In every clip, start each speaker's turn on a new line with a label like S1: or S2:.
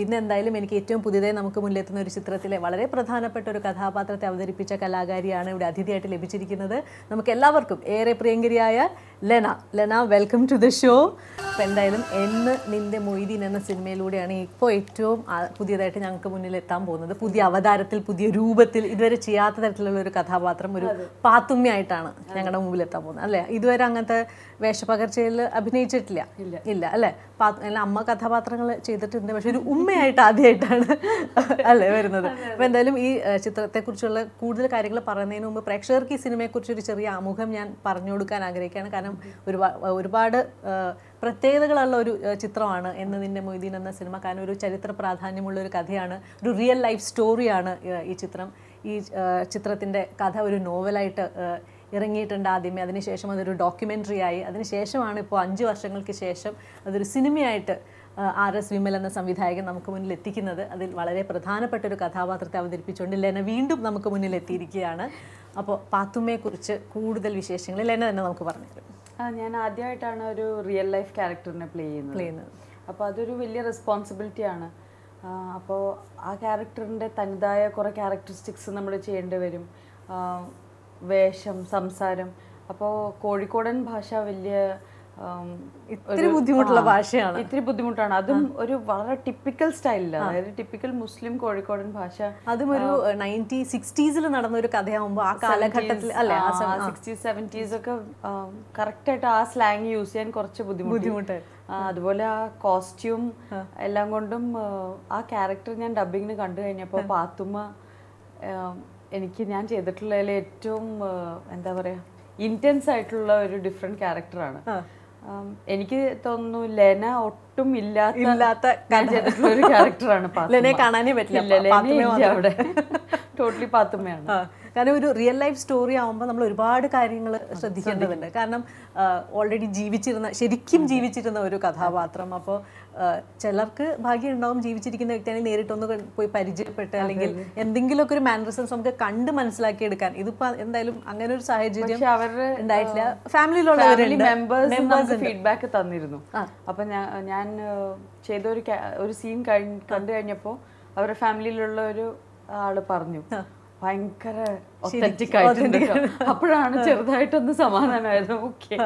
S1: പിന്നെ എന്തായാലും എനിക്ക് ഏറ്റവും പുതിയതായി നമുക്ക് മുന്നിലെത്തുന്ന ഒരു ചിത്രത്തിലെ വളരെ പ്രധാനപ്പെട്ട ഒരു കഥാപാത്രത്തെ അവതരിപ്പിച്ച കലാകാരിയാണ് ഇവിടെ അതിഥിയായിട്ട് ലഭിച്ചിരിക്കുന്നത്. നമുക്ക് എല്ലാവർക്കും ഏറെ പ്രിയങ്കരിയായ Lena, welcome to the show. അപ്പോൾ എന്തായാലും എന്ന് നിന്റെ മൊയ്തീൻ എന്ന സിനിമയിലൂടെയാണ് ഇപ്പോൾ ഏറ്റവും പുതിയതായിട്ട് ഞങ്ങൾക്ക് മുന്നിലെത്താൻ പോകുന്നത്. പുതിയ അവതാരത്തിൽ, പുതിയ രൂപത്തിൽ, ഇതുവരെ ചെയ്യാത്ത തരത്തിലുള്ള ഒരു കഥാപാത്രം, ഒരു പാത്തുമ്മയായിട്ടാണ് ഞങ്ങളുടെ മുമ്പിലെത്താൻ പോകുന്നത് അല്ലേ? ഇതുവരെ അങ്ങനത്തെ വേഷപകർച്ചയിൽ അഭിനയിച്ചിട്ടില്ല ഇല്ല അല്ലേ? അമ്മ കഥാപാത്രങ്ങൾ ചെയ്തിട്ടുണ്ട്, പക്ഷെ ഒരു ഉമ്മയായിട്ട് ആദ്യമായിട്ടാണ് അല്ലേ വരുന്നത്. അപ്പോൾ എന്തായാലും ഈ ചിത്രത്തെക്കുറിച്ചുള്ള കൂടുതൽ കാര്യങ്ങൾ പറയുന്നതിന് മുമ്പ് പ്രേക്ഷകർക്ക് ഈ സിനിമയെക്കുറിച്ച് ഒരു ചെറിയ ആമുഖം ഞാൻ പറഞ്ഞു കൊടുക്കാൻ ആഗ്രഹിക്കുകയാണ്. കാരണം ഒരുപാട് പ്രത്യേകതകളുള്ള ഒരു ചിത്രമാണ് എന്ന് നിന്റെ മൊയ്തീൻ എന്ന സിനിമ. കാരണം ഒരു ചരിത്ര പ്രാധാന്യമുള്ള ഒരു കഥയാണ്, ഒരു റിയൽ ലൈഫ് സ്റ്റോറിയാണ് ഈ ചിത്രം. ഈ ചിത്രത്തിൻ്റെ കഥ ഒരു നോവലായിട്ട് ഇറങ്ങിയിട്ടുണ്ട് ആദ്യമേ, അതിനുശേഷം അതൊരു ഡോക്യുമെൻ്ററി ആയി, അതിനുശേഷമാണ് ഇപ്പോൾ 5 വർഷങ്ങൾക്ക് ശേഷം അതൊരു സിനിമയായിട്ട് RS വിമൽ എന്ന സംവിധായകൻ നമുക്ക് മുന്നിൽ എത്തിക്കുന്നത്. അതിൽ വളരെ പ്രധാനപ്പെട്ട ഒരു കഥാപാത്രത്തെ അവതരിപ്പിച്ചുകൊണ്ട് ലെന വീണ്ടും നമുക്ക് മുന്നിൽ എത്തിയിരിക്കുകയാണ്. അപ്പോൾ പാത്തുമ്മയെക്കുറിച്ച് കൂടുതൽ വിശേഷങ്ങൾ ലെന തന്നെ നമുക്ക് പറഞ്ഞുതരും.
S2: ഞാൻ ആദ്യമായിട്ടാണ് ഒരു റിയൽ ലൈഫ് ക്യാരക്ടറിനെ പ്ലേ ചെയ്യുന്നത്. അപ്പോൾ അതൊരു വലിയ റെസ്പോൺസിബിലിറ്റിയാണ്. അപ്പോൾ ആ ക്യാരക്ടറിൻ്റെ തനതായ കുറേ ക്യാരക്ടറിസ്റ്റിക്സ് നമ്മൾ ചെയ്യേണ്ടി വരും. വേഷം, സംസാരം. അപ്പോൾ കോഴിക്കോടൻ ഭാഷ വലിയ
S1: ഇത്തിരി ബുദ്ധിമുട്ടുള്ള ഭാഷയാണ്.
S2: ഇത്തിരി ബുദ്ധിമുട്ടാണ്. അതും ഒരു വളരെ ടിപ്പിക്കൽ സ്റ്റൈലില്ല, അതായത് ടിപ്പിക്കൽ മുസ്ലിം കോഴിക്കോടൻ ഭാഷ.
S1: അതും ഒരു 1960s നടന്ന ഒരു കഥയാകുമ്പോൾ ആ കാലഘട്ടത്തിൽ അല്ലേ,
S2: 60s 70s ഒക്കെ കറക്റ്റായിട്ട് ആ സ്ലാങ് യൂസ് ചെയ്യാൻ കുറച്ച് ബുദ്ധിമുട്ട്. അതുപോലെ ആ കോസ്റ്റ്യൂം എല്ലാം കൊണ്ടും ആ ക്യാരക്ടർ ഞാൻ ഡബിങ്ങിന് കണ്ടു കഴിഞ്ഞപ്പോൾ പാത്തുമ്മ എനിക്ക് ഞാൻ ചെയ്തിട്ടുള്ളതിൽ ഏറ്റവും എന്താ പറയുക, ഇൻറ്റൻസ് ആയിട്ടുള്ള ഒരു ഡിഫറെൻറ്റ് ക്യാരക്ടറാണ്. എനിക്ക് തോന്നുന്നു ലെന ഒട്ടും ഇല്ലാത്ത ഒരു ക്യാരക്ടറാണ്.
S1: ലെനയെ കാണാനേ പറ്റില്ല
S2: അവിടെ, ടോട്ടലി പാത്തുമ്മയാണ്.
S1: കാരണം ഒരു റിയൽ ലൈഫ് സ്റ്റോറി ആകുമ്പോൾ നമ്മൾ ഒരുപാട് കാര്യങ്ങൾ ശ്രദ്ധിക്കേണ്ടതുണ്ട്. കാരണം ഓൾറെഡി ശരിക്കും ജീവിച്ചിരുന്ന ഒരു കഥാപാത്രം. അപ്പോൾ ചിലർക്ക് ഭാഗ്യം ഉണ്ടാവും ജീവിച്ചിരിക്കുന്ന വ്യക്തിയാണെങ്കിൽ നേരിട്ടൊന്ന് പോയി പരിചയപ്പെട്ട് അല്ലെങ്കിൽ എന്തെങ്കിലുമൊക്കെ ഒരു മാനറിസംസ് നമുക്ക് കണ്ട് മനസ്സിലാക്കിയെടുക്കാൻ. ഇതിപ്പോൾ എന്തായാലും അങ്ങനെ ഒരു സാഹചര്യം ഉണ്ടായിട്ടില്ല.
S2: ഫാമിലിയിലുള്ള ഫീഡ്ബാക്ക് തന്നിരുന്നു. അപ്പം ഞാൻ ചെയ്ത ഒരു സീൻ കണ്ടു കഴിഞ്ഞപ്പോൾ അവരുടെ ഫാമിലിയിലുള്ള ഒരു ആള് പറഞ്ഞു ഭയങ്കര ഒത്തന്റിക് ആയിട്ടുണ്ട്. അപ്പോഴാണ് ചെറുതായിട്ടൊന്ന് സമാധാനമായത്. ഓക്കെ,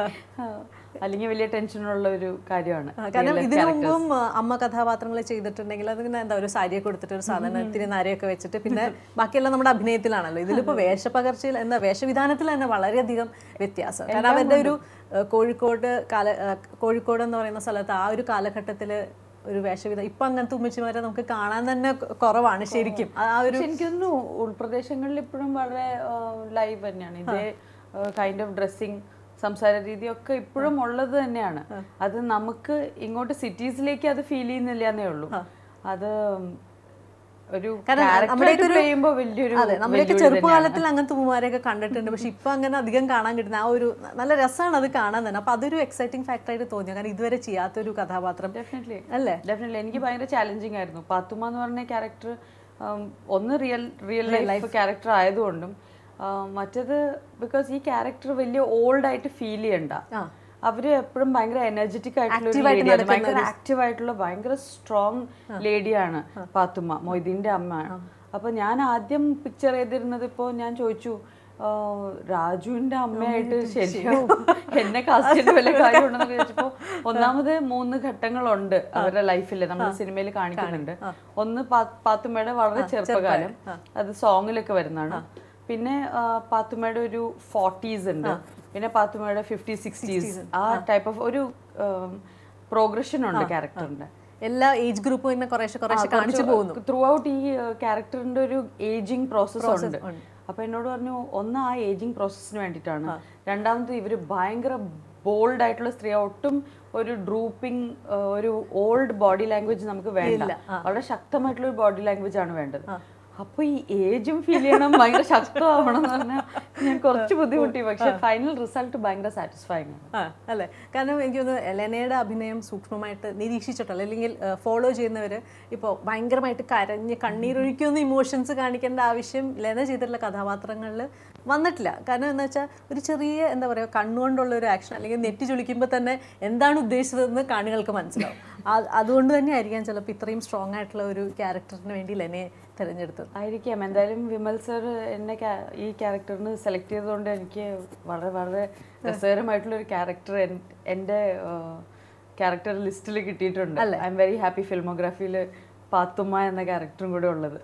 S2: അല്ലെങ്കിൽ വലിയ ടെൻഷനുള്ള ഒരു കാര്യമാണ്.
S1: കാരണം ഇതിനു മുമ്പും അമ്മ കഥാപാത്രങ്ങൾ ചെയ്തിട്ടുണ്ടെങ്കിൽ അതിങ്ങനെ എന്താ ഒരു സാരിയൊക്കെ കൊടുത്തിട്ട് ഒരു സാധനത്തിന് നാരയൊക്കെ വെച്ചിട്ട് പിന്നെ ബാക്കിയെല്ലാം നമ്മുടെ അഭിനയത്തിലാണല്ലോ. ഇതിലിപ്പോൾ വേഷപകർച്ചയിൽ എന്താ വേഷവിധാനത്തിൽ തന്നെ വളരെയധികം വ്യത്യാസം. കാരണം അവരുടെ ഒരു കോഴിക്കോട് എന്ന് പറയുന്ന സ്ഥലത്ത് ആ ഒരു കാലഘട്ടത്തിൽ ഒരു വേഷവിധം ഇപ്പൊ അങ്ങനത്തെ ഉമ്മച്ചിമാരെ നമുക്ക് കാണാൻ തന്നെ കുറവാണ് ശരിക്കും.
S2: എനിക്കൊന്നു ഉൾപ്രദേശങ്ങളിൽ ഇപ്പോഴും വളരെ ലൈവ് തന്നെയാണ്. ഇതേ കൈൻഡ് ഓഫ് ഡ്രസ്സിങ്, സംസാര രീതിയൊക്കെ ഇപ്പോഴും ഉള്ളത് തന്നെയാണ്. അത് നമുക്ക് ഇങ്ങോട്ട് സിറ്റീസിലേക്ക് അത് ഫീൽ ചെയ്യുന്നില്ല എന്നേ ഉള്ളൂ. അത്
S1: നമ്മളെയൊക്കെ ചെറുപ്പകാലത്തിൽ അങ്ങനത്തെ ഉമ്മമാരെയൊക്കെ കണ്ടിട്ടുണ്ട്, പക്ഷെ ഇപ്പൊ അങ്ങനെ അധികം കാണാൻ കിട്ടുന്ന ആ ഒരു നല്ല രസമാണ് അത് കാണാൻ തന്നെ. അപ്പൊ അതൊരു എക്സൈറ്റിംഗ് ഫാക്ടർ ആയിട്ട് തോന്നിയ, കാരണം ഇതുവരെ ചെയ്യാത്തൊരു കഥാപാത്രം.
S2: ഡെഫിനറ്റ്ലി എനിക്ക് ഭയങ്കര ചാലഞ്ചിങ് ആയിരുന്നു. പാത്തുമ്മ എന്ന് പറഞ്ഞ ക്യാരക്ടർ ഒന്ന് റിയൽ ലൈഫ് ക്യാരക്ടർ ആയതുകൊണ്ടും മറ്റേത് ബിക്കോസ് ഈ ക്യാരക്ടർ വലിയ ഓൾഡ് ആയിട്ട് ഫീൽ ചെയ്യണ്ട. അവര് എപ്പോഴും ഭയങ്കര എനർജറ്റിക് ആയിട്ടുള്ള, ഭയങ്കര ആക്റ്റീവ് ആയിട്ടുള്ള, ഭയങ്കര സ്ട്രോങ് ലേഡിയാണ് പാത്തുമ്മ, മൊയ്തീന്റെ അമ്മ. അപ്പൊ ഞാൻ ആദ്യം പിക്ചർ ചെയ്തിരുന്നത്, ഇപ്പോ ഞാൻ ചോദിച്ചു രാജുവിന്റെ അമ്മയായിട്ട് ശരിയാവും എന്നെ കാസ്റ്റ് ചെയ്യേണ്ട വല്ല കാര്യമുണ്ടെന്ന് ചോദിച്ചപ്പോ, ഒന്നാമത് 3 ഘട്ടങ്ങളുണ്ട് അവരുടെ ലൈഫിൽ, നമ്മൾ സിനിമയിൽ കാണിക്കുന്നുണ്ട്. ഒന്ന് പാത്തുമ്മയുടെ വളരെ ചെറുപ്പകാലം, അത് സോങ്ങിലൊക്കെ വരുന്നതാണ്. പിന്നെ പാത്തുമ്മയുടെ ഒരു 40s ഉണ്ട്, പിന്നെ പാത്തുമ്മയുടെ 50s 60s, ആ ടൈപ്പ് ഓഫ് ഒരു പ്രോഗ്രഷൻ ഉണ്ട് ക്യാരക്ടറിന്റെ.
S1: എല്ലാ ഏജ് ഗ്രൂപ്പും കാണിച്ചു പോകുന്നു.
S2: ത്രൂ ഔട്ട് ഈ ക്യാരക്ടറിന്റെ ഒരു ഏജിങ് പ്രോസസ് ഉണ്ട്. അപ്പൊ എന്നോട് പറഞ്ഞു, ഒന്ന് ആ ഏജിങ് പ്രോസസ്സിന് വേണ്ടിയിട്ടാണ്, രണ്ടാമത് ഇവര് ഭയങ്കര ബോൾഡ് ആയിട്ടുള്ള സ്ത്രീ, ഒട്ടും ഒരു ഡ്രൂപ്പിംഗ് ഒരു ഓൾഡ് ബോഡി ലാംഗ്വേജ് നമുക്ക് വേണ്ട, വളരെ ശക്തമായിട്ടുള്ള ഒരു ബോഡി ലാംഗ്വേജ് ആണ് വേണ്ടത്. അപ്പോൾ ഈ ഏജും ഫീൽ ചെയ്യണം, ഭയങ്കര ശക്തമാവണം എന്ന് പറഞ്ഞാൽ ഞാൻ കുറച്ച് ബുദ്ധിമുട്ടി. പക്ഷെ ഫൈനൽ റിസൾട്ട് ഭയങ്കര സാറ്റിസ്ഫൈങ് ആണ്.
S1: അല്ലേ, കാരണം എനിക്ക് തോന്നുന്നു ലെനയുടെ അഭിനയം സൂക്ഷ്മമായിട്ട് നിരീക്ഷിച്ചിട്ടുള്ള അല്ലെങ്കിൽ ഫോളോ ചെയ്യുന്നവർ ഇപ്പോൾ ഭയങ്കരമായിട്ട് കരഞ്ഞ് കണ്ണീരൊഴിക്കുന്ന ഇമോഷൻസ് കാണിക്കേണ്ട ആവശ്യം ലെന ചെയ്തിട്ടുള്ള കഥാപാത്രങ്ങളിൽ വന്നിട്ടില്ല. കാരണം എന്താ വെച്ചാൽ ഒരു ചെറിയ എന്താ പറയുക കണ്ണുകൊണ്ടുള്ള ഒരു ആക്ഷൻ അല്ലെങ്കിൽ നെറ്റി ചുളിക്കുമ്പോൾ തന്നെ എന്താണ് ഉദ്ദേശിച്ചതെന്ന് കാണികൾക്ക് മനസ്സിലാവും. അതുകൊണ്ട് തന്നെ ആയിരിക്കാം ചിലപ്പോൾ ഇത്രയും സ്ട്രോങ് ആയിട്ടുള്ള ഒരു ക്യാരക്ടറിന് വേണ്ടി ലെനയെ തിരഞ്ഞെടുത്തത്
S2: ആയിരിക്കാം. എന്തായാലും വിമൽ സർ എന്നെ ഈ ക്യാരക്ടറിന് സെലക്ട് ചെയ്തതുകൊണ്ട് എനിക്ക് വളരെ വളരെ രസകരമായിട്ടുള്ളൊരു ക്യാരക്ടർ എൻ്റെ ക്യാരക്ടർ ലിസ്റ്റിൽ കിട്ടിയിട്ടുണ്ട്. ഐ എം വെരി ഹാപ്പി ഫിൽമോഗ്രാഫിയിൽ പാത്തുമ്മ എന്ന ക്യാരക്ടറും കൂടെ ഉള്ളത്.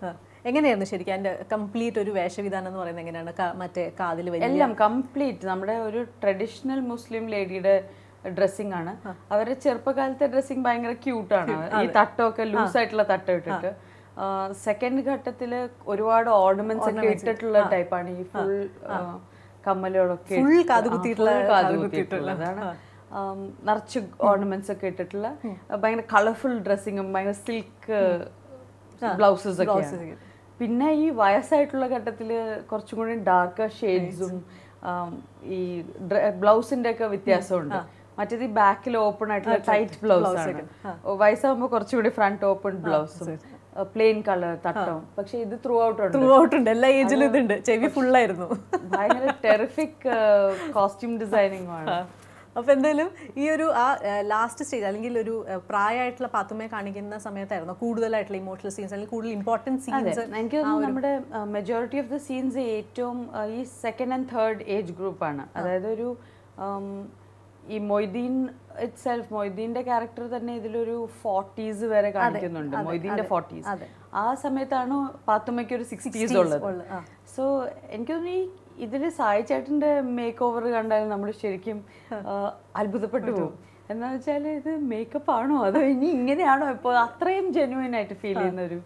S1: എങ്ങനെയായിരുന്നു ശരിക്കും എൻ്റെ കംപ്ലീറ്റ് ഒരു വേഷവിധാനം എന്ന് പറയുന്നത്? എങ്ങനെയാണ് മറ്റേ കാതിൽ
S2: എല്ലാം കംപ്ലീറ്റ് നമ്മുടെ ഒരു ട്രഡീഷണൽ മുസ്ലിം ലേഡിയുടെ ഡ്രസ്സിംഗ് ആണ്. അവരുടെ ചെറുപ്പകാലത്തെ ഡ്രസ്സിംഗ് ഭയങ്കര ക്യൂട്ടാണ്. ഈ തട്ടമൊക്കെ ലൂസായിട്ടുള്ള തട്ടം ഇട്ടിട്ട്. സെക്കൻഡ് ഘട്ടത്തിൽ ഒരുപാട് ഓർണമെന്റ്സ് ഒക്കെ ഇട്ടിട്ടുള്ള ടൈപ്പാണ്. ഈ ഫുൾ കമ്മലുകളൊക്കെ കാതുകുത്തിയിട്ടുള്ളതാണ്. നിറച്ച് ഓർണമെന്റ്സ് ഒക്കെ ഇട്ടിട്ടുള്ള ഭയങ്കര കളർഫുൾ ഡ്രസ്സിങ്ങും ഭയങ്കര സിൽക്ക് ബ്ലൗസസ് ഒക്കെ. പിന്നെ ഈ വയസ്സായിട്ടുള്ള ഘട്ടത്തിൽ കുറച്ചും കൂടി ഡാർക്ക് ഷെയ്ഡ്സും ഈ ബ്ലൗസിന്റെ ഒക്കെ വ്യത്യാസമുണ്ട്. മറ്റേത് ഈ ബാക്കിൽ ഓപ്പൺ ആയിട്ടുള്ള ടൈറ്റ് ബ്ലൗസ് ആണ്. വയസ്സാകുമ്പോൾ കുറച്ചുകൂടി ഫ്രണ്ട് ഓപ്പൺ ബ്ലൗസും പ്ലെയിൻ കളർ തട്ടവും. പക്ഷെ ഇത് ത്രൂ ഔട്ട് ഉണ്ട്, എല്ലാ ഏജിലും ഇതുണ്ട്. ചെവി ഫുള്ളായിരുന്നു. ഭയങ്കര ടെറിഫിക് കോസ്റ്റ്യൂം ഡിസൈനിങ് ആണ്.
S1: അപ്പോൾ എന്തായാലും ഈ ഒരു ആ ലാസ്റ്റ് സ്റ്റേജ് അല്ലെങ്കിൽ ഒരു പ്രായമായിട്ടുള്ള പാത്തുമ്മയെ കാണിക്കുന്ന സമയത്തായിരുന്നു കൂടുതലായിട്ടുള്ള ഇമോഷണൽ സീൻസ് അല്ലെങ്കിൽ കൂടുതൽ ഇമ്പോർട്ടൻറ്റ് സീൻസ്?
S2: എനിക്ക് തോന്നുന്നു നമ്മുടെ മെജോറിറ്റി ഓഫ് ദ സീൻസ് ഏറ്റവും ഈ സെക്കൻഡ് ആൻഡ് തേർഡ് ഏജ് ഗ്രൂപ്പാണ്. അതായത് ഒരു ഈ മൊയ്തീൻ മൊയ്തീന്റെ ക്യാരക്ടർ തന്നെ ഇതിലൊരു 40s വരെ കാണിക്കുന്നുണ്ട്. മൊയ്തീന്റെ 40s. ആ സമയത്താണ് പാത്തുമ്മയ്ക്ക് ഒരു 60s ഉള്ളത്. സോ എനിക്ക് തോന്നുന്നു ഈ ഇതിൽ സായി ചേട്ടന്റെ മേക്ക് ഓവർ കണ്ടാൽ നമ്മൾ ശരിക്കും അത്ഭുതപ്പെട്ടു പോകും. എന്താണെന്ന് വെച്ചാൽ ഇത് മേക്കപ്പ് ആണോ അതോ ഇനി ഇങ്ങനെയാണോ ഇപ്പോൾ അത്രയും ജെന്യുവൻ ആയിട്ട് ഫീൽ ചെയ്യുന്ന ഒരു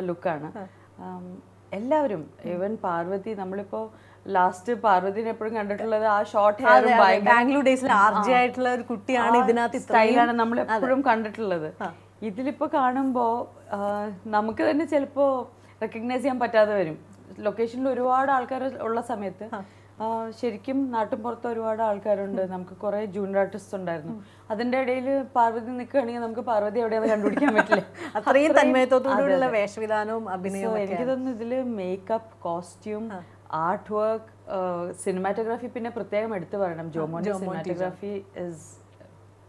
S2: ലുക്കാണ്. എല്ലാവരും ഈവൻ പാർവതി, നമ്മളിപ്പോൾ ലാസ്റ്റ് പാർവതിനെ എപ്പോഴും കണ്ടിട്ടുള്ളത് ആ ഷോർട്ട് ഹെയറും
S1: ബാംഗ്ലൂർ ഡേയ്സിൽ ആർജി ആയിട്ടുള്ള ഒരു കുട്ടിയാണ്, ഇതിനകത്ത്
S2: സ്റ്റൈലാണ് നമ്മൾ എപ്പോഴും കണ്ടിട്ടുള്ളത്. ഇതിലിപ്പോൾ കാണുമ്പോൾ നമുക്ക് തന്നെ ചിലപ്പോൾ റെക്കഗ്നൈസ് ചെയ്യാൻ പറ്റാതെ വരും. ലൊക്കേഷനിൽ ഒരുപാട് ആൾക്കാർ ഉള്ള സമയത്ത് ശരിക്കും നാട്ടിൻപുറത്ത് ഒരുപാട് ആൾക്കാരുണ്ട്. നമുക്ക് കുറെ ജൂനിയർ ആർട്ടിസ്റ്റ് ഉണ്ടായിരുന്നു. അതിന്റെ ഇടയിൽ പാർവതി നിൽക്കുകയാണെങ്കിൽ നമുക്ക് പാർവതി എവിടെയാണെന്ന് കണ്ടുപിടിക്കാൻ പറ്റില്ല.
S1: അത്രയും തന്മയത്തോടുള്ള വേഷവിധാനവും അഭിനയവും.
S2: എനിക്ക് തോന്നുന്നു ഇതില് makeup, costume, art work, cinematography പിന്നെ പ്രത്യേകം എടുത്തു പറയണം. ജോമോന്റെ സിനിമാറ്റോഗ്രാഫി ഇസ്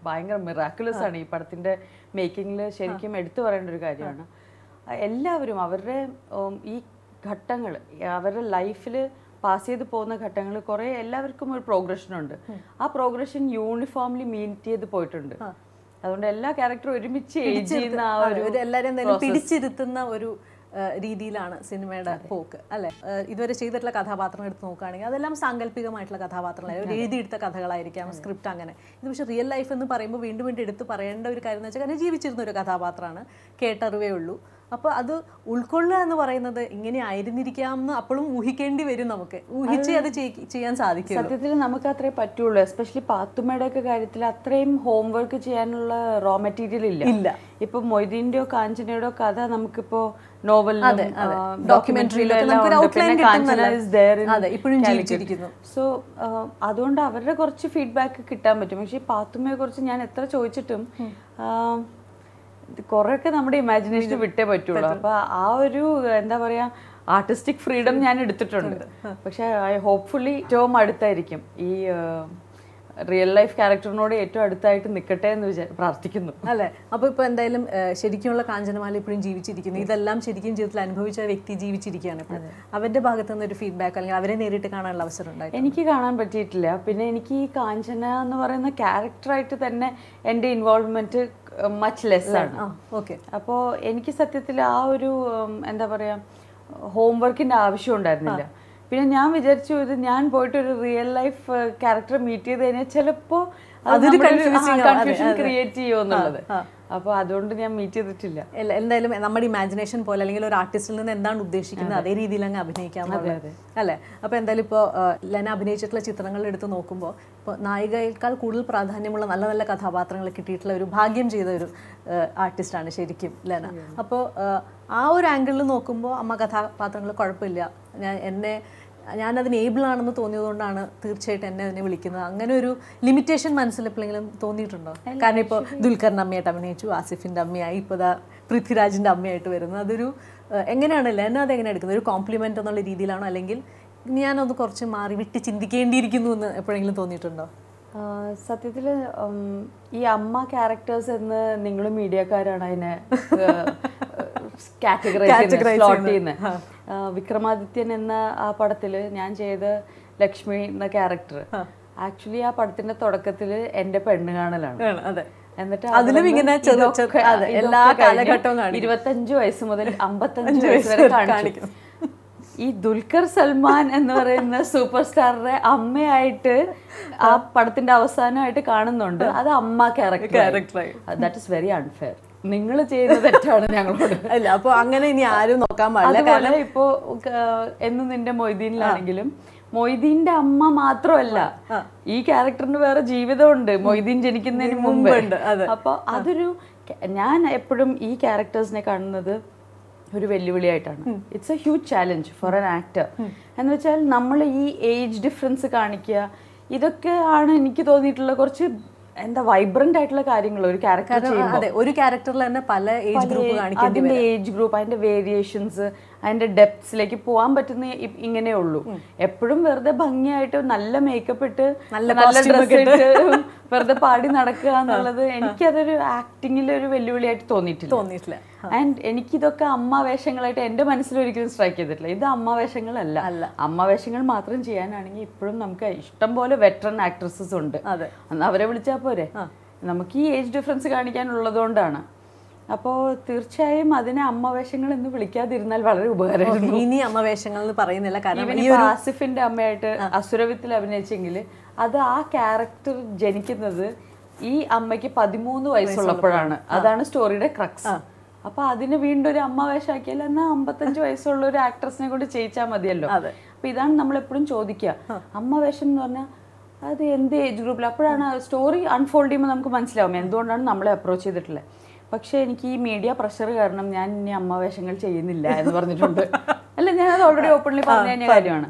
S2: ഭയങ്കര മിറാക്കുലസ് ആണ്. ഈ പടത്തിന്റെ മേക്കിങ്ങിൽ ശരിക്കും എടുത്തു പറയേണ്ട ഒരു കാര്യമാണ്. എല്ലാവരും അവരുടെ ഈ ഘട്ടങ്ങൾ, അവരുടെ ലൈഫിൽ പാസ് ചെയ്ത് പോകുന്ന ഘട്ടങ്ങൾ കുറേ എല്ലാവർക്കും ഒരു പ്രോഗ്രഷനുണ്ട്. ആ പ്രോഗ്രഷൻ യൂണിഫോംലി മീറ്റ് ചെയ്ത് പോയിട്ടുണ്ട്. അതുകൊണ്ട് എല്ലാ ക്യാരക്ടറും ഒരുമിച്ച് ചെയ്യുന്ന ആ ഒരു
S1: എല്ലാവരും പിടിച്ചിരുത്തുന്ന ഒരു രീതിയിലാണ് സിനിമയുടെ പോക്ക് അല്ലേ. ഇതുവരെ ചെയ്തിട്ടുള്ള കഥാപാത്രങ്ങൾ എടുത്ത് നോക്കുകയാണെങ്കിൽ അതെല്ലാം സാങ്കല്പികമായിട്ടുള്ള കഥാപാത്രങ്ങളായിരിക്കും, എഴുതിയെടുത്ത കഥകളായിരിക്കാം, സ്ക്രിപ്റ്റ് അങ്ങനെ. ഇത് പക്ഷേ റിയൽ ലൈഫ് എന്ന് പറയുമ്പോൾ വീണ്ടും വീണ്ടും എടുത്ത് പറയേണ്ട ഒരു കാര്യം എന്ന് വെച്ചാൽ കാരണം ജീവിച്ചിരുന്ന ഒരു കഥാപാത്രമാണ്, കേട്ടറിവേ ഉള്ളൂ. അപ്പോൾ അത് ഉൾക്കൊള്ളുക എന്ന് പറയുന്നത് ഇങ്ങനെ ആയിരുന്നിരിക്കാമെന്ന് അപ്പോഴും ഊഹിക്കേണ്ടി വരും. നമുക്ക് ഊഹിച്ച് അത് ചെയ്യാൻ സാധിക്കും.
S2: സത്യത്തിൽ നമുക്ക് അത്രേ പറ്റുള്ളൂ. എസ്പെഷ്യലി പാത്തുമ്മയുടെ ഒക്കെ കാര്യത്തിൽ അത്രയും ഹോംവർക്ക് ചെയ്യാനുള്ള റോ മെറ്റീരിയൽ ഇല്ല. ഇപ്പൊ മൊയ്തീന്റെയോ കാഞ്ചനയുടെയോ കഥ നമുക്കിപ്പോ നോവലിലും ഡോക്യുമെന്ററിയിലും സോ അതുകൊണ്ട് അവരുടെ കുറച്ച് ഫീഡ്ബാക്ക് കിട്ടാൻ പറ്റും. പക്ഷെ ഈ പാത്തുമ്മയെ കുറിച്ച് ഞാൻ എത്ര ചോദിച്ചിട്ടും കുറെയൊക്കെ നമ്മുടെ ഇമാജിനേഷൻ വിട്ടേ പറ്റുള്ളൂ. അപ്പൊ ആ ഒരു എന്താ പറയാ ആർട്ടിസ്റ്റിക് ഫ്രീഡം ഞാൻ എടുത്തിട്ടുണ്ട്. പക്ഷെ ഹോപ്പ്ഫുള്ളി ഏറ്റവും അടുത്തായിരിക്കും ഈ റിയൽ ലൈഫ് ക്യാരക്ടറിനോട് ഏറ്റവും അടുത്തായിട്ട് നിൽക്കട്ടെ എന്ന് പ്രാർത്ഥിക്കുന്നു
S1: അല്ലേ. അപ്പോൾ ഇപ്പോൾ എന്തായാലും ശരിക്കുമുള്ള കാഞ്ചനമാല ഇപ്പോഴും ജീവിച്ചിരിക്കുന്നു. ഇതെല്ലാം ശരിക്കും ജീവിതത്തിൽ അനുഭവിച്ച വ്യക്തി ജീവിച്ചിരിക്കുകയാണ്. ഇപ്പോൾ അവരുടെ ഭാഗത്തു നിന്നൊരു ഫീഡ്ബാക്ക് അല്ലെങ്കിൽ അവരെ നേരിട്ട് കാണാനുള്ള അവസരം ഉണ്ടായി?
S2: എനിക്ക് കാണാൻ പറ്റിയിട്ടില്ല. പിന്നെ എനിക്ക് ഈ കാഞ്ചന എന്ന് പറയുന്ന ക്യാരക്ടറായിട്ട് തന്നെ എൻ്റെ ഇൻവോൾവ്മെന്റ് മച്ച് ലെസ് ആണ്.
S1: ഓക്കെ.
S2: അപ്പോൾ എനിക്ക് സത്യത്തിൽ ആ ഒരു എന്താ പറയാ ഹോംവർക്കിന്റെ ആവശ്യം ഉണ്ടായിരുന്നില്ല. പിന്നെ ഞാൻ വിചാരിച്ചു ഇത് ഞാൻ പോയിട്ട് ഒരു റിയൽ ലൈഫ് ക്യാരക്ടർ മീറ്റ് ചെയ്ത് കഴിഞ്ഞാൽ ചിലപ്പോ കൺഫ്യൂഷൻ ക്രിയേറ്റ് ചെയ്യുമെന്നുള്ളത്. അപ്പൊ അതുകൊണ്ട് ഞാൻ മീറ്റ് ചെയ്തിട്ടില്ല.
S1: എന്തായാലും നമ്മുടെ ഇമാജിനേഷൻ പോലെ അല്ലെങ്കിൽ ഒരു ആർട്ടിസ്റ്റിൽ നിന്ന് എന്താണ് ഉദ്ദേശിക്കുന്നത് അതേ രീതിയിൽ അങ്ങ് അഭിനയിക്കാൻ അല്ലേ. അപ്പൊ എന്തായാലും ഇപ്പോൾ ലെന അഭിനയിച്ചിട്ടുള്ള ചിത്രങ്ങൾ എടുത്ത് നോക്കുമ്പോൾ അപ്പോൾ നായികയേക്കാൾ കൂടുതൽ പ്രാധാന്യമുള്ള നല്ല നല്ല കഥാപാത്രങ്ങൾ കിട്ടിയിട്ടുള്ള ഒരു ഭാഗ്യം ചെയ്ത ഒരു ആർട്ടിസ്റ്റാണ് ശരിക്കും ലെന. അപ്പോൾ ആ ഒരു ആംഗിളിൽ നോക്കുമ്പോൾ അമ്മ കഥാപാത്രങ്ങൾ കുഴപ്പമില്ല, ഞാനതിന് ഏബിൾ ആണെന്ന് തോന്നിയതുകൊണ്ടാണ് തീർച്ചയായിട്ടും എന്നെ അതിനെ വിളിക്കുന്നത്. അങ്ങനെ ഒരു ലിമിറ്റേഷൻ മനസ്സിൽ എപ്പോഴെങ്കിലും തോന്നിയിട്ടുണ്ടോ? കാരണം ഇപ്പോൾ ദുൽഖറിൻ്റെ അമ്മയായിട്ട് അഭിനയിച്ചു, ആസിഫിൻ്റെ അമ്മയായി, ഇപ്പോൾ ദാ പൃഥ്വിരാജിൻ്റെ അമ്മയായിട്ട് വരുന്നത്. അതൊരു എങ്ങനെയാണ് ലെന അതെങ്ങനെ എടുക്കുന്നത്? ഒരു കോംപ്ലിമെൻ്റ് എന്നുള്ള രീതിയിലാണോ, അല്ലെങ്കിൽ ഞാനത് കുറച്ച് മാറി വിട്ട് ചിന്തിക്കേണ്ടിയിരിക്കുന്നു എന്ന് എപ്പോഴെങ്കിലും തോന്നിയിട്ടുണ്ടോ?
S2: സത്യത്തിൽ ഈ അമ്മ ക്യാരക്ടേഴ്സ് എന്ന് നിങ്ങൾ മീഡിയക്കാരാണ് അതിനെ സ്ലോട്ട് ചെയ്യുന്നത്. വിക്രമാദിത്യൻ എന്ന ആ പടത്തിൽ ഞാൻ ചെയ്ത ലക്ഷ്മി എന്ന ക്യാരക്ടർ ആക്ച്വലി ആ പടത്തിന്റെ തുടക്കത്തിൽ എൻ്റെ പെണ്ണ് കാണലാണ്. എന്നിട്ട്
S1: എല്ലാ കാലഘട്ടവും
S2: 25 വയസ്സ് മുതൽ 55 വയസ്സ് വരെ കാണിക്കും. ഈ ദുൽഖർ സൽമാൻ എന്ന് പറയുന്ന സൂപ്പർ സ്റ്റാറിന്റെ അമ്മയായിട്ട് ആ പടത്തിന്റെ അവസാനമായിട്ട് കാണുന്നുണ്ട്. അത് അമ്മ character. That is very unfair. നിങ്ങൾ ചെയ്യുന്ന തെറ്റാണ് ഞങ്ങളോട്.
S1: അല്ല, അപ്പൊ അങ്ങനെ ഇനി ആരും നോക്കാൻ പാടില്ല.
S2: കാരണം ഇപ്പോ എന്നും നിന്റെ മൊയ്തീനിലാണെങ്കിലും മൊയ്തീന്റെ അമ്മ മാത്രമല്ല, ഈ ക്യാരക്ടറിന് വേറെ ജീവിതമുണ്ട് മൊയ്തീൻ ജനിക്കുന്നതിന് മുമ്പ്. അപ്പൊ അതൊരു ഞാൻ എപ്പോഴും ഈ ക്യാരക്ടേഴ്സിനെ കാണുന്നത് ഒരു വെല്ലുവിളിയായിട്ടാണ്. It's a huge challenge for an actor. എന്ന് വെച്ചാൽ നമ്മൾ ഈ ഏജ് ഡിഫറൻസ് കാണിക്കുക, ഇതൊക്കെ ആണ് എനിക്ക് തോന്നിയിട്ടുള്ള കുറച്ച് എന്താ വൈബ്രന്റ് ആയിട്ടുള്ള കാര്യങ്ങൾ ഒരു ക്യാരക്ടർ ചെയ്യുമ്പോൾ.
S1: ഒരു ക്യാരക്ടറിൽ തന്നെ പല ഏജ് ഗ്രൂപ്പ് കാണിക്കും.
S2: അതിന്റെ ഏജ് ഗ്രൂപ്പ്, അതിന്റെ വേരിയേഷൻസ്, അതിന്റെ ഡെപ്ത്സിലേക്ക് പോകാൻ പറ്റുന്ന ഇങ്ങനെ ഉള്ളൂ. എപ്പോഴും വെറുതെ ഭംഗിയായിട്ട് നല്ല മേക്കപ്പ് ഇട്ട് നല്ല ഡ്രസ് ഇട്ട് വെറുതെ പാടി നടക്കുക എന്നുള്ളത് എനിക്കതൊരു ആക്ടിങ്ങിൽ ഒരു വെല്ലുവിളിയായിട്ട് തോന്നിയിട്ടില്ല. ആൻഡ് എനിക്കിതൊക്കെ അമ്മ വേഷങ്ങളായിട്ട് എൻ്റെ മനസ്സിലൊരിക്കലും സ്ട്രൈക്ക് ചെയ്തിട്ടില്ല. ഇത് അമ്മ വേഷങ്ങളല്ല. അമ്മ വേഷങ്ങൾ മാത്രം ചെയ്യാനാണെങ്കിൽ ഇപ്പോഴും നമുക്ക് ഇഷ്ടം പോലെ വെറ്ററൻ ആക്ട്രസസ് ഉണ്ട്. അന്ന് അവരെ വിളിച്ചാൽ പോരെ. നമുക്ക് ഈ ഏജ് ഡിഫറൻസ് കാണിക്കാനുള്ളതുകൊണ്ടാണ്. അപ്പോൾ തീർച്ചയായും അതിനെ അമ്മ വേഷങ്ങൾ എന്ന് വിളിക്കാതിരുന്നാൽ വളരെ ഉപകാരമായിരുന്നു.
S1: ഇനി അമ്മ വേഷങ്ങൾ എന്ന് പറയുന്നില്ല. കാരണം
S2: ഈ ആസിഫിന്റെ അമ്മയായിട്ട് അസുരവിത്തിൽ അഭിനയിച്ചെങ്കിൽ അത് ആ ക്യാരക്ടർ ജനിക്കുന്നത് ഈ അമ്മയ്ക്ക് 13 വയസ്സുള്ളപ്പോഴാണ്. അതാണ് സ്റ്റോറിയുടെ ക്രക്സ്. അപ്പൊ അതിന് വീണ്ടും ഒരു അമ്മ വേഷമാക്കിയാൽ എന്നാൽ 55 വയസ്സുള്ള ഒരു ആക്ട്രസിനെ കൊണ്ട് ചെയ്യിച്ചാൽ മതിയല്ലോ. അപ്പൊ ഇതാണ് നമ്മളെപ്പോഴും ചോദിക്കുക, അമ്മ വേഷം എന്ന് പറഞ്ഞാൽ അത് എന്ത് ഏജ് ഗ്രൂപ്പിൽ? അപ്പോഴാണ് സ്റ്റോറി അൺഫോൾഡ് ചെയ്യുമ്പോൾ നമുക്ക് മനസ്സിലാവും എന്തുകൊണ്ടാണ് നമ്മളെ അപ്രോച്ച് ചെയ്തിട്ടുള്ളത്. പക്ഷെ എനിക്ക് ഈ മീഡിയ പ്രഷർ കാരണം ഞാൻ ഇനി അമ്മ വേഷങ്ങൾ ചെയ്യുന്നില്ല എന്ന് പറഞ്ഞിട്ടുണ്ട്. അല്ല, ഞാനത് ഓൾറെഡി ഓപ്പൺലി പറഞ്ഞു കഴിഞ്ഞ കാര്യമാണ്.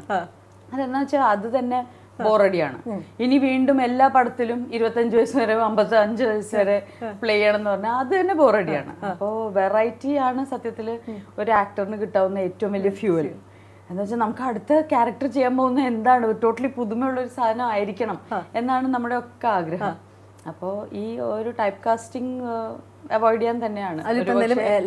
S2: അതെന്താ വെച്ചാൽ അത് തന്നെ ബോറടിയാണ്. ഇനി വീണ്ടും എല്ലാ പടത്തിലും 25 വയസ്സ് വരെ 55 വയസ്സ് വരെ പ്ലേ ചെയ്യണം എന്ന് പറഞ്ഞാൽ അത് തന്നെ ബോറടിയാണ്. അപ്പോൾ വെറൈറ്റി ആണ് സത്യത്തിൽ ഒരു ആക്ടറിന് കിട്ടാവുന്ന ഏറ്റവും വലിയ ഫ്യൂവൽ. എന്ന് വെച്ചാൽ നമുക്ക് അടുത്ത ക്യാരക്ടർ ചെയ്യാൻ പോകുന്ന എന്താണ്, ടോട്ടലി പുതുമയുള്ള ഒരു സാധനം ആയിരിക്കണം എന്നാണ് നമ്മുടെ ഒക്കെ ആഗ്രഹം. അപ്പോൾ ഈ ഒരു ടൈപ്പ് കാസ്റ്റിംഗ് അവോയ്ഡ് ചെയ്യാൻ തന്നെയാണ്.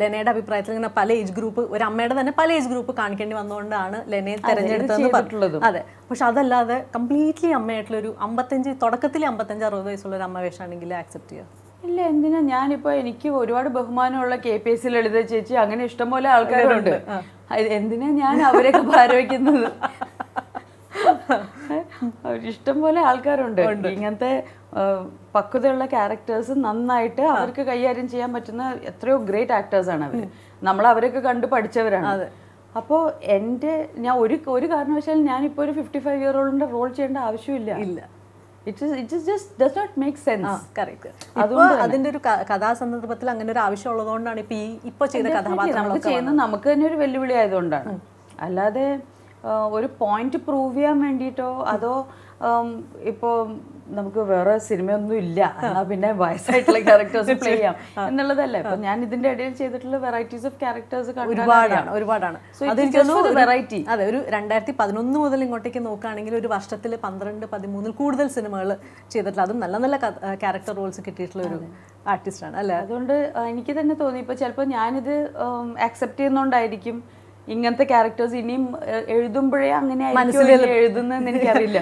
S1: ലെനയുടെ അഭിപ്രായത്തിൽ ഇങ്ങനെ പല ഏജ് ഗ്രൂപ്പ്, ഒരു അമ്മയുടെ തന്നെ പല ഏജ് ഗ്രൂപ്പ് കാണിക്കേണ്ടി വന്നുകൊണ്ടാണ് ലെനയെ തെരഞ്ഞെടുത്തതെന്ന് പറഞ്ഞിട്ടുള്ളത്. അതെ, പക്ഷെ അതല്ലാതെ കംപ്ലീറ്റ്ലി അമ്മയായിട്ടുള്ള ഒരു 55 തുടക്കത്തിൽ 55-60 വയസ്സുള്ള ഒരു അമ്മ വേഷമാണെങ്കിൽ ആക്സെപ്റ്റ് ചെയ്യാം?
S2: ഇല്ല, എന്തിനാ? ഞാനിപ്പോ എനിക്ക് ഒരുപാട് ബഹുമാനമുള്ള KPSC ലളിത ചേച്ചി, അങ്ങനെ ഇഷ്ടംപോലെ ആൾക്കാരുണ്ട്. എന്തിനാ ഞാൻ അവരൊക്കെ ഭാരവയ്ക്കുന്നത്? ഇഷ്ടംപോലെ ആൾക്കാരുണ്ട്. ഇങ്ങനത്തെ പക്വതയുള്ള ക്യാരക്ടേഴ്സ് നന്നായിട്ട് അവർക്ക് കൈകാര്യം ചെയ്യാൻ പറ്റുന്ന എത്രയോ ഗ്രേറ്റ് ആക്ടേഴ്സ് ആണ് അവർ. നമ്മൾ അവരൊക്കെ കണ്ടു പഠിച്ചവരാണ്. അപ്പോൾ ഞാൻ ഒരു കാരണവശാലും ഞാനിപ്പോൾ ഒരു 55 ഇയർ ഓൾഡിന്റെ റോൾ ചെയ്യേണ്ട ആവശ്യമില്ല.
S1: അതിന്റെ ഒരു കഥാസന്ദർഭത്തിൽ അങ്ങനെ ഒരു ആവശ്യം ഉള്ളതുകൊണ്ടാണ് ഇപ്പൊ ചെയ്ത കഥാപാത്രങ്ങൾ
S2: ചെയ്യുന്നത്. നമുക്ക് തന്നെ ഒരു വെല്ലുവിളി ആയതുകൊണ്ടാണ്. അല്ലാതെ ഒരു പോയിന്റ് പ്രൂവ് ചെയ്യാൻ വേണ്ടിയിട്ടോ അതോ ഇപ്പോൾ നമുക്ക് വേറെ സിനിമയൊന്നും ഇല്ല എന്നാൽ പിന്നെ വയസ്സായിട്ടുള്ള ക്യാരക്ടേഴ്സ് പ്ലേ ചെയ്യാം എന്നുള്ളതല്ല. ഇപ്പൊ ഞാൻ ഇതിന്റെ ഇടയിൽ ചെയ്തിട്ടുള്ള വെറൈറ്റീസ് ഓഫ് ക്യാരക്ടേഴ്സ്
S1: ഒരുപാടാണ്.
S2: വെറൈറ്റി.
S1: അതെ, ഒരു 2011 മുതൽ ഇങ്ങോട്ടേക്ക് നോക്കുകയാണെങ്കിൽ ഒരു വർഷത്തിൽ 12-13 കൂടുതൽ സിനിമകൾ ചെയ്തിട്ടുള്ള, അതും നല്ല നല്ല ക്യാരക്ടർ റോൾസ് കിട്ടിയിട്ടുള്ള ഒരു ആർട്ടിസ്റ്റാണ് അല്ലേ.
S2: അതുകൊണ്ട് എനിക്ക് തന്നെ തോന്നി ഇപ്പൊ ചിലപ്പോൾ ഞാനിത് ആക്സെപ്റ്റ് ചെയ്യുന്നോണ്ടായിരിക്കും ഇങ്ങനത്തെ ക്യാരക്ടേഴ്സ് ഇനിയും എഴുതുമ്പോഴേ അങ്ങനെ എഴുതുന്നതെന്ന് എനിക്കറിയില്ല.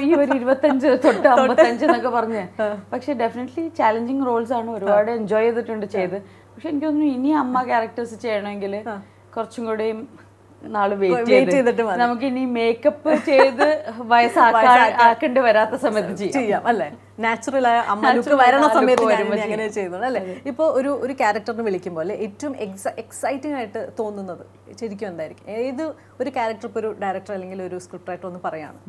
S2: ഈ ഒരു 25 തൊട്ട് 55 എന്നൊക്കെ പറഞ്ഞ്. പക്ഷെ ഡെഫിനറ്റ്ലി ചാലഞ്ചിങ് റോൾസ് ആണ്, ഒരുപാട് എൻജോയ് ചെയ്തിട്ടുണ്ട് ചെയ്ത്. പക്ഷെ എനിക്ക് തോന്നുന്നു ഇനി അമ്മ ക്യാരക്ടേഴ്സ് ചെയ്യണമെങ്കിൽ കുറച്ചും കൂടെയും നാള്
S1: Wait
S2: വെയിറ്റ്
S1: ചെയ്തിട്ട് മതി.
S2: നമുക്ക് ഇനി മേക്കപ്പ് ചെയ്ത് ആക്കേണ്ടി വരാത്ത സമയത്ത്
S1: ചെയ്യാം അല്ലേ? നാച്ചുറൽ ആയ അമ്മ ലുക്ക് വരണ സമയത്ത് ഞാൻ ഇനി അങ്ങനെ ചെയ്യുന്നത് അല്ലേ? ഇപ്പോൾ ഒരു ക്യാരക്ടറിനെ വിളിക്കുമ്പോൾ അല്ലെ ഏറ്റവും എക്സൈറ്റിംഗ് ആയിട്ട് തോന്നുന്നത് ശരിക്കും എന്തായിരിക്കും? ഏത് ഒരു ക്യാരക്ടർ ഇപ്പോൾ ഒരു ഡയറക്ടർ അല്ലെങ്കിൽ ഒരു സ്ക്രിപ്റ്റ് റൈറ്റർ ഒന്ന് പറയാണ്,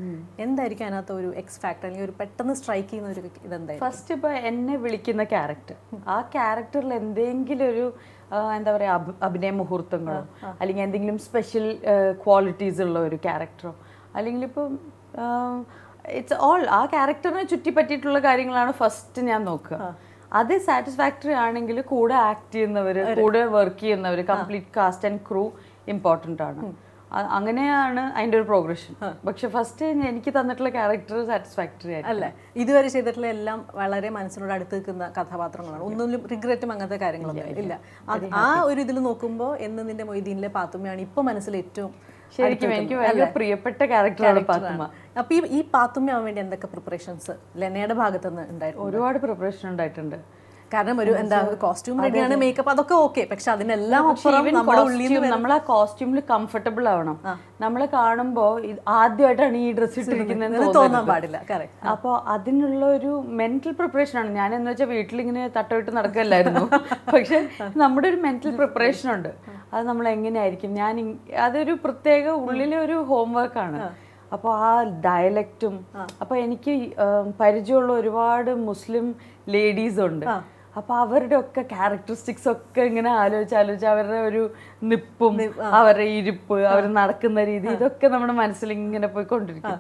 S1: എന്തായിരിക്കും അതിനകത്ത് ഒരു എക്സ് ഫാക്ടർ അല്ലെങ്കിൽ ഒരു പെട്ടെന്ന് സ്ട്രൈക്ക് ചെയ്യുന്ന ഒരു ഇതെന്തായിരിക്കും?
S2: ഫസ്റ്റ് ഇപ്പോൾ എന്നെ വിളിക്കുന്ന ക്യാരക്ടർ, ആ ക്യാരക്ടറിൽ എന്തെങ്കിലും ഒരു എന്താ പറയുക അഭിനയ മുഹൂർത്തങ്ങളോ അല്ലെങ്കിൽ എന്തെങ്കിലും സ്പെഷ്യൽ ക്വാളിറ്റീസ് ഉള്ള ഒരു ക്യാരക്ടറോ അല്ലെങ്കിൽ ഇപ്പം ഇറ്റ്സ് ഓൾ ആ ക്യാരക്ടറിനെ ചുറ്റിപ്പറ്റിയിട്ടുള്ള കാര്യങ്ങളാണ് ഫസ്റ്റ് ഞാൻ നോക്കുക. അത് സാറ്റിസ്ഫാക്ടറി ആണെങ്കിൽ കൂടെ ആക്ട് ചെയ്യുന്നവർ, കൂടെ വർക്ക് ചെയ്യുന്നവർ, complete cast and crew important ആണ്. അങ്ങനെയാണ് അതിൻ്റെ ഒരു പ്രോഗ്രഷൻ. പക്ഷെ ഫസ്റ്റ് എനിക്ക് തന്നിട്ടുള്ള ക്യാരക്ടർ സാറ്റിസ്ഫാക്ടറി ആയിട്ട്
S1: അല്ലേ? ഇതുവരെ ചെയ്തിട്ടുള്ള എല്ലാം വളരെ മനസ്സിനോട് അടുത്ത് നിൽക്കുന്ന കഥാപാത്രങ്ങളാണ്. ഒന്നും റിഗ്രറ്റും അങ്ങനത്തെ കാര്യങ്ങളൊന്നും ഇല്ല. ആ ഒരു ഇതിൽ നോക്കുമ്പോൾ എന്ന് നിന്റെ മൊയ്തീനിലെ പാത്തുമ്മയാണ് ഇപ്പൊ മനസ്സിൽ ഏറ്റവും
S2: ശരിക്കും എനിക്ക് ഭയങ്കര പ്രിയപ്പെട്ട ക്യാരക്ടറാണ് പാത്തുമ്മ.
S1: അപ്പൊ ഈ പാത്തുമ്മ ആവാൻ വേണ്ടി എന്തൊക്കെ പ്രിപ്പറേഷൻസ് ലെനയുടെ ഭാഗത്ത് നിന്ന് ഉണ്ടായിരുന്നു?
S2: ഒരുപാട് പ്രിപ്പറേഷൻ ഉണ്ടായിട്ടുണ്ട്.
S1: കാരണം ഒരു എന്താ കോസ്റ്റ്യൂം റെഡിയാണ്, മേക്കപ്പ് അതൊക്കെ ഓക്കെ, പക്ഷെ അതിനെല്ലാം
S2: നമ്മൾ ആ കോസ്റ്റ്യൂമിൽ കംഫർട്ടബിൾ ആവണം. നമ്മളെ കാണുമ്പോ ആദ്യമായിട്ടാണ് ഈ ഡ്രസ് ഇട്ടിരിക്കുന്നത്
S1: തോന്നാൻ പാടില്ല.
S2: അപ്പോൾ അതിനുള്ള ഒരു മെന്റൽ പ്രിപ്പറേഷൻ ആണ്. ഞാൻ എന്ന് വെച്ചാൽ വീട്ടിലിങ്ങനെ തട്ടവിട്ട് നടക്കല്ലായിരുന്നു. പക്ഷെ നമ്മുടെ ഒരു മെന്റൽ പ്രിപ്പറേഷൻ ഉണ്ട്. അത് നമ്മൾ എങ്ങനെയായിരിക്കും, അതൊരു പ്രത്യേക ഉള്ളിലെ ഒരു ഹോംവർക്കാണ്. അപ്പോൾ ആ ഡയലക്റ്റും, അപ്പോൾ എനിക്ക് പരിചയമുള്ള ഒരുപാട് മുസ്ലിം ലേഡീസ് ഉണ്ട്. അപ്പൊ അവരുടെ ഒക്കെ ക്യാരക്ടറിസ്റ്റിക്സ് ഒക്കെ ഇങ്ങനെ ആലോചിച്ച് അവരുടെ ഒരു നിപ്പും അവരുടെ ഇരിപ്പ്, അവർ നടക്കുന്ന രീതി, ഇതൊക്കെ നമ്മുടെ മനസ്സിൽ ഇങ്ങനെ പോയിക്കൊണ്ടിരിക്കും.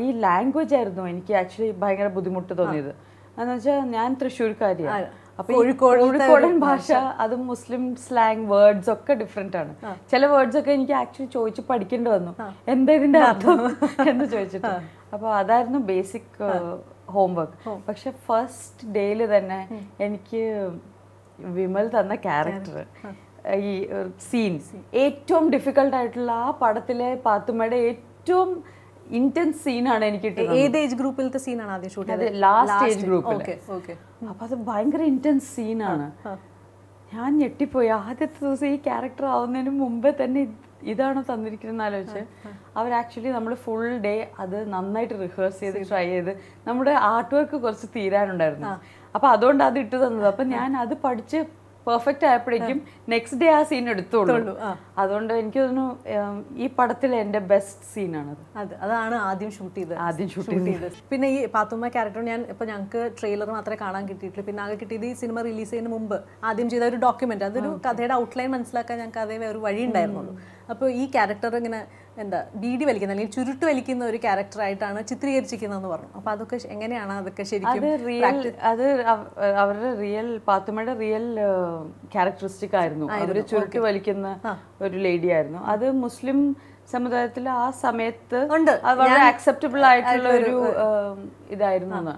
S2: ഈ ലാംഗ്വേജ് ആയിരുന്നു എനിക്ക് ആക്ച്വലി ഭയങ്കര ബുദ്ധിമുട്ട് തോന്നിയത്. എന്ന് വെച്ചാൽ ഞാൻ തൃശ്ശൂർക്കാരിയാണ്. അപ്പൊ കോഴിക്കോടൻ ഭാഷ, അതും മുസ്ലിം സ്ലാങ് വേർഡ്സ് ഒക്കെ ഡിഫറെന്റ് ആണ്. ചില വേർഡ്സ് ഒക്കെ എനിക്ക് ആക്ച്വലി ചോദിച്ച് പഠിക്കേണ്ടി വന്നു, എന്താ ഇതിന്റെ അർത്ഥം എന്ന് ചോദിച്ചിട്ട്. അപ്പൊ അതായിരുന്നു ബേസിക് ഹോംവർക്ക്. പക്ഷെ ഫസ്റ്റ് ഡേയിൽ തന്നെ എനിക്ക് വിമൽ തന്ന ക്യാരക്ടർ, ഈ സീൻ ഏറ്റവും ഡിഫിക്കൽട്ട് ആയിട്ടുള്ള ആ പടത്തിലെ പാത്തുമ്മയുടെ ഏറ്റവും ഇന്റൻസ് സീനാണ് എനിക്ക് കിട്ടുന്നത്.
S1: ഏത് ഏജ് ഗ്രൂപ്പിലത്തെ സീനാണ് ആദ്യം ഷൂട്ട് ചെയ്തത്?
S2: ലാസ്റ്റ് ഏജ് ഗ്രൂപ്പിൽ. അപ്പൊ അത് ഭയങ്കര ഇന്റൻസ് സീനാണ്. ഞാൻ ഞെട്ടിപ്പോയി. ആദ്യത്തെ ദിവസം ഈ ക്യാരക്ടർ ആവുന്നതിന് മുമ്പേ തന്നെ ഇതാണോ തന്നിരിക്കുന്നത് ആലോചിച്ച് അവർ ആക്ച്വലി നമ്മൾ ഫുൾ ഡേ അത് നന്നായിട്ട് റിഹേഴ്സ് ചെയ്ത് ട്രൈ ചെയ്ത് നമ്മുടെ ആർട്ട് വർക്ക് കുറച്ച് തീരാനുണ്ടായിരുന്നു. അപ്പൊ അതുകൊണ്ട് അത് ഇട്ട് തന്നത്. അപ്പൊ ഞാൻ അത് പഠിച്ച് പെർഫെക്റ്റ് ആയപ്പോഴേക്കും നെക്സ്റ്റ് ഡേ ആ സീൻ എടുത്തോളൂ. അതുകൊണ്ട് എനിക്ക് തോന്നുന്നു ഈ പടത്തിലെ എൻ്റെ ബെസ്റ്റ് സീനാണത്.
S1: അതാണ് ആദ്യം ഷൂട്ട് ചെയ്തത്. പിന്നെ ഈ പാത്തുമ്മ ക്യാരക്ടർ ഞങ്ങൾക്ക് ട്രെയിലർ മാത്രമേ കാണാൻ കിട്ടിയിട്ടുള്ളൂ. പിന്നെ ആകെ കിട്ടിയത് ഈ സിനിമ റിലീസ് ചെയ്യുന്നതിന് മുമ്പ് ആദ്യം ചെയ്ത ഒരു ഡോക്യുമെന്റ്, അതൊരു കഥയുടെ ഔട്ട്ലൈൻ മനസ്സിലാക്കാൻ ഞങ്ങൾക്ക് അതേ ഒരു വഴി ഉണ്ടായിരുന്നുള്ളൂ. അപ്പോൾ ഈ ക്യാരക്ടർ ഇങ്ങനെ എന്താ ബീഡി വലിക്കുന്ന അല്ലെങ്കിൽ ചുരുട്ട് വലിക്കുന്ന ഒരു ക്യാരക്ടറായിട്ടാണ് ചിത്രീകരിച്ചിരിക്കുന്നതെന്ന് പറഞ്ഞു. അപ്പൊ അതൊക്കെ എങ്ങനെയാണ് അതൊക്കെ ശരിക്കും?
S2: അത് അവരുടെ റിയൽ പാത്തുമ്മയുടെ റിയൽ ക്യാരക്ടറിസ്റ്റിക് ആയിരുന്നു. അവര് ചുരുട്ടി വലിക്കുന്ന ഒരു ലേഡി ആയിരുന്നു. അത് മുസ്ലിം സമുദായത്തിൽ ആ സമയത്ത് വളരെ അക്സെപ്റ്റബിൾ ആയിട്ടുള്ള ഒരു ഇതായിരുന്നു.